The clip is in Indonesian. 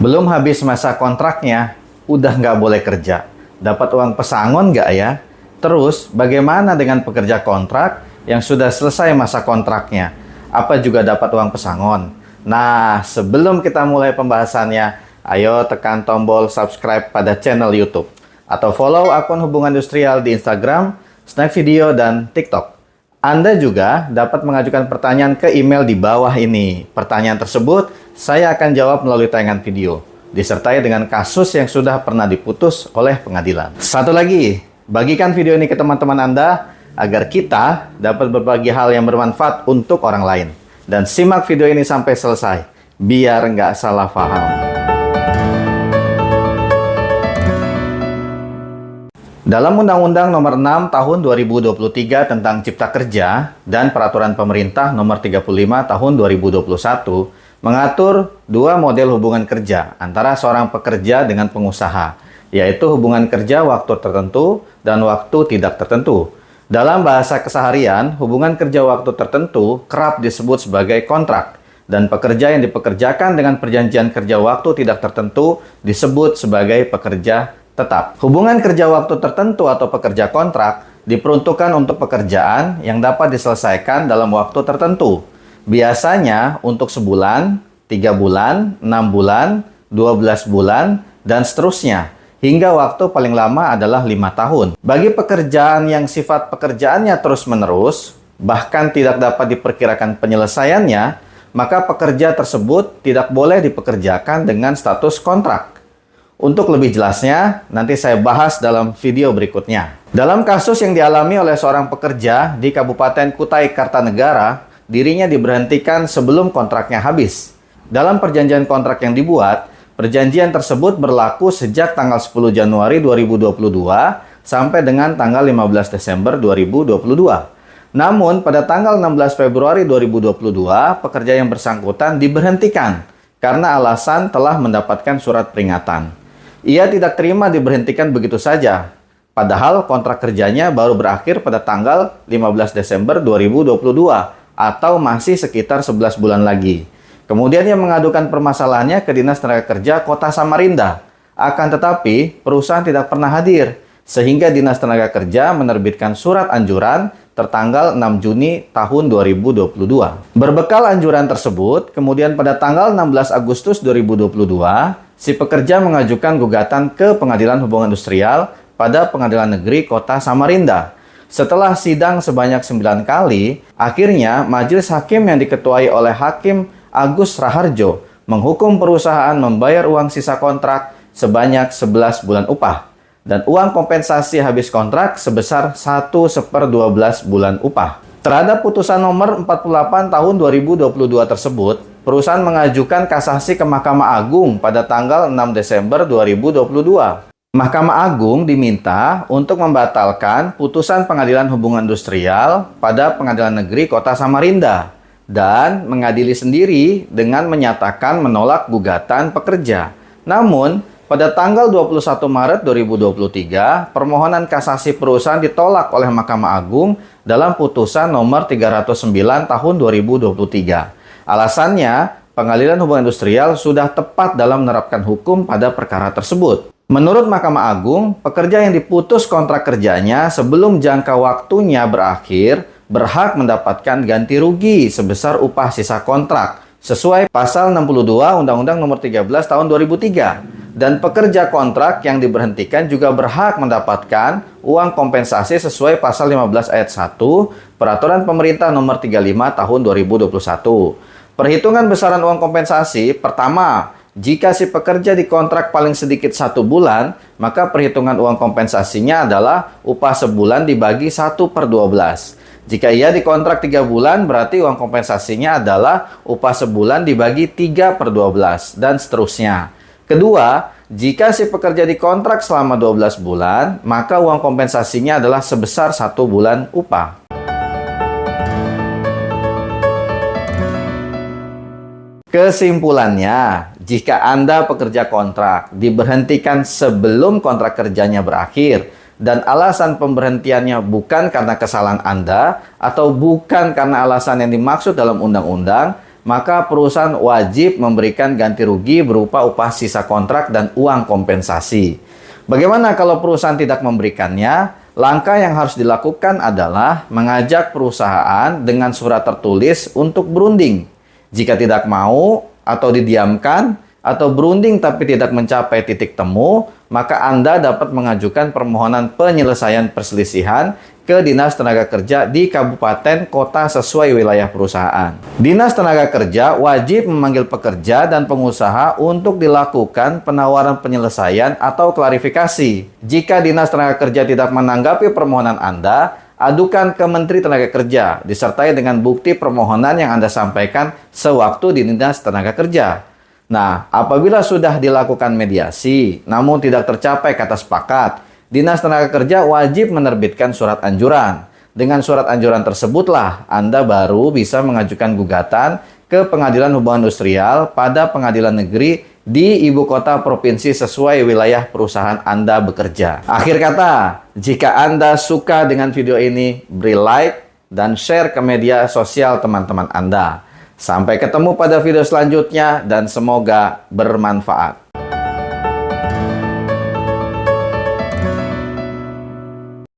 Belum habis masa kontraknya, udah nggak boleh kerja. Dapat uang pesangon nggak ya? Terus, bagaimana dengan pekerja kontrak yang sudah selesai masa kontraknya? Apa juga dapat uang pesangon? Nah, sebelum kita mulai pembahasannya, ayo tekan tombol subscribe pada channel YouTube. Atau follow akun Hubungan Industrial di Instagram, Snack Video, dan TikTok. Anda juga dapat mengajukan pertanyaan ke email di bawah ini. Pertanyaan tersebut saya akan jawab melalui tayangan video, disertai dengan kasus yang sudah pernah diputus oleh pengadilan. Satu lagi, bagikan video ini ke teman-teman Anda agar kita dapat berbagi hal yang bermanfaat untuk orang lain. Dan simak video ini sampai selesai, biar nggak salah paham. Dalam Undang-Undang Nomor 6 Tahun 2023 tentang Cipta Kerja dan Peraturan Pemerintah Nomor 35 Tahun 2021 mengatur dua model hubungan kerja antara seorang pekerja dengan pengusaha, yaitu hubungan kerja waktu tertentu dan waktu tidak tertentu. Dalam bahasa keseharian, hubungan kerja waktu tertentu kerap disebut sebagai kontrak, dan pekerja yang dipekerjakan dengan perjanjian kerja waktu tidak tertentu disebut sebagai pekerja tetap. Hubungan kerja waktu tertentu atau pekerja kontrak diperuntukkan untuk pekerjaan yang dapat diselesaikan dalam waktu tertentu. Biasanya untuk sebulan, 3 bulan, 6 bulan, 12 bulan, dan seterusnya. Hingga waktu paling lama adalah 5 tahun. Bagi pekerjaan yang sifat pekerjaannya terus-menerus, bahkan tidak dapat diperkirakan penyelesaiannya, maka pekerja tersebut tidak boleh dipekerjakan dengan status kontrak. Untuk lebih jelasnya, nanti saya bahas dalam video berikutnya. Dalam kasus yang dialami oleh seorang pekerja di Kabupaten Kutai Kartanegara, dirinya diberhentikan sebelum kontraknya habis. Dalam perjanjian kontrak yang dibuat, perjanjian tersebut berlaku sejak tanggal 10 Januari 2022 sampai dengan tanggal 15 Desember 2022. Namun, pada tanggal 16 Februari 2022, pekerja yang bersangkutan diberhentikan karena alasan telah mendapatkan surat peringatan. Ia tidak terima diberhentikan begitu saja, padahal kontrak kerjanya baru berakhir pada tanggal 15 Desember 2022 atau masih sekitar 11 bulan lagi. Kemudian ia mengadukan permasalahannya ke Dinas Tenaga Kerja Kota Samarinda. Akan tetapi, perusahaan tidak pernah hadir, sehingga Dinas Tenaga Kerja menerbitkan surat anjuran tertanggal 6 Juni tahun 2022. Berbekal anjuran tersebut, kemudian pada tanggal 16 Agustus 2022, si pekerja mengajukan gugatan ke Pengadilan Hubungan Industrial pada Pengadilan Negeri Kota Samarinda. Setelah sidang sebanyak 9 kali, akhirnya majelis hakim yang diketuai oleh Hakim Agus Raharjo menghukum perusahaan membayar uang sisa kontrak sebanyak 11 bulan upah dan uang kompensasi habis kontrak sebesar 1/12 bulan upah. Terhadap putusan nomor 48 tahun 2022 tersebut, perusahaan mengajukan kasasi ke Mahkamah Agung pada tanggal 6 Desember 2022. Mahkamah Agung diminta untuk membatalkan putusan Pengadilan Hubungan Industrial pada Pengadilan Negeri Kota Samarinda dan mengadili sendiri dengan menyatakan menolak gugatan pekerja. Namun, pada tanggal 21 Maret 2023, permohonan kasasi perusahaan ditolak oleh Mahkamah Agung dalam putusan nomor 309 tahun 2023. Alasannya, Pengadilan Hubungan Industrial sudah tepat dalam menerapkan hukum pada perkara tersebut. Menurut Mahkamah Agung, pekerja yang diputus kontrak kerjanya sebelum jangka waktunya berakhir berhak mendapatkan ganti rugi sebesar upah sisa kontrak sesuai pasal 62 Undang-Undang Nomor 13 Tahun 2003. Dan pekerja kontrak yang diberhentikan juga berhak mendapatkan uang kompensasi sesuai pasal 15 ayat 1 Peraturan Pemerintah Nomor 35 Tahun 2021. Perhitungan besaran uang kompensasi, pertama, jika si pekerja dikontrak paling sedikit 1 bulan, maka perhitungan uang kompensasinya adalah upah sebulan dibagi 1/12. Jika ia dikontrak 3 bulan, berarti uang kompensasinya adalah upah sebulan dibagi 3/12, dan seterusnya. Kedua, jika si pekerja dikontrak selama 12 bulan, maka uang kompensasinya adalah sebesar 1 bulan upah. Kesimpulannya, jika Anda pekerja kontrak diberhentikan sebelum kontrak kerjanya berakhir dan alasan pemberhentiannya bukan karena kesalahan Anda atau bukan karena alasan yang dimaksud dalam undang-undang, maka perusahaan wajib memberikan ganti rugi berupa upah sisa kontrak dan uang kompensasi. Bagaimana kalau perusahaan tidak memberikannya? Langkah yang harus dilakukan adalah mengajak perusahaan dengan surat tertulis untuk berunding. Jika tidak mau atau didiamkan, atau berunding tapi tidak mencapai titik temu, maka Anda dapat mengajukan permohonan penyelesaian perselisihan ke Dinas Tenaga Kerja di kabupaten kota sesuai wilayah perusahaan. Dinas Tenaga Kerja wajib memanggil pekerja dan pengusaha untuk dilakukan penawaran penyelesaian atau klarifikasi. Jika Dinas Tenaga Kerja tidak menanggapi permohonan Anda, adukan ke Menteri Tenaga Kerja disertai dengan bukti permohonan yang Anda sampaikan sewaktu di Dinas Tenaga Kerja. Nah, apabila sudah dilakukan mediasi, namun tidak tercapai kata sepakat, Dinas Tenaga Kerja wajib menerbitkan surat anjuran. Dengan surat anjuran tersebutlah Anda baru bisa mengajukan gugatan ke Pengadilan Hubungan Industrial pada pengadilan negeri di ibu kota provinsi sesuai wilayah perusahaan Anda bekerja. Akhir kata, jika Anda suka dengan video ini, beri like dan share ke media sosial teman-teman Anda. Sampai ketemu pada video selanjutnya dan semoga bermanfaat.